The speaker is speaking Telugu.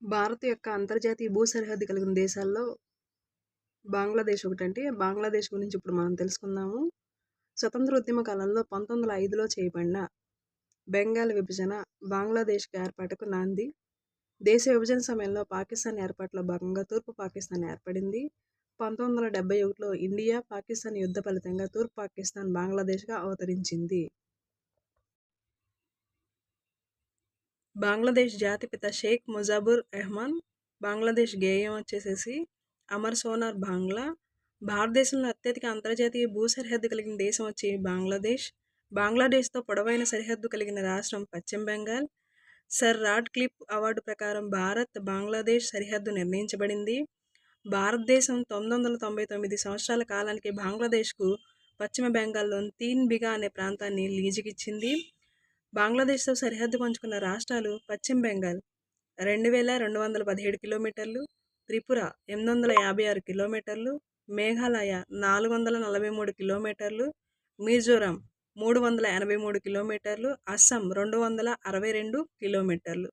భారత్ యొక్క అంతర్జాతీయ భూ సరిహద్దు కలిగిన దేశాల్లో బంగ్లాదేశ్ ఒకటండి. బంగ్లాదేశ్ గురించి ఇప్పుడు మనం తెలుసుకుందాము. స్వతంత్రోద్యమ కాలంలో 1905లో చేయబడిన బెంగాల్ విభజన బంగ్లాదేశ్‌కి ఏర్పాటుకు నాంది. దేశ విభజన సమయంలో పాకిస్తాన్ ఏర్పాటులో భాగంగా తూర్పు పాకిస్తాన్ ఏర్పడింది. 1971లో ఇండియా, పాకిస్తాన్ యుద్ధ ఫలితంగా తూర్పు పాకిస్తాన్ బంగ్లాదేశ్‌గా అవతరించింది. బంగ్లాదేశ్ జాతిపిత షేక్ ముజాబుర్ రెహమాన్. బంగ్లాదేశ్ గేయం వచ్చేసేసి అమర్ సోనార్ బాంగ్లా. భారతదేశంలో అత్యధిక అంతర్జాతీయ భూ సరిహద్దు కలిగిన దేశం వచ్చి బంగ్లాదేశ్. బంగ్లాదేశ్తో పొడవైన సరిహద్దు కలిగిన రాష్ట్రం పశ్చిమ బెంగాల్. సర్ రాడ్క్లిఫ్ అవార్డు ప్రకారం భారత్ బంగ్లాదేశ్ సరిహద్దు నిర్ణయించబడింది. భారతదేశం 999 సంవత్సరాల కాలానికి బంగ్లాదేశ్కు పశ్చిమ బెంగాల్లోని తీన్ బిగా అనే ప్రాంతాన్ని లీజుకిచ్చింది. బంగ్లాదేశ్తో సరిహద్దు పంచుకున్న రాష్ట్రాలు పశ్చిమ బెంగాల్ 2217 కిలోమీటర్లు, త్రిపుర 856 కిలోమీటర్లు, మేఘాలయ 443 కిలోమీటర్లు, మిజోరాం 383 కిలోమీటర్లు, అస్సాం 262 కిలోమీటర్లు.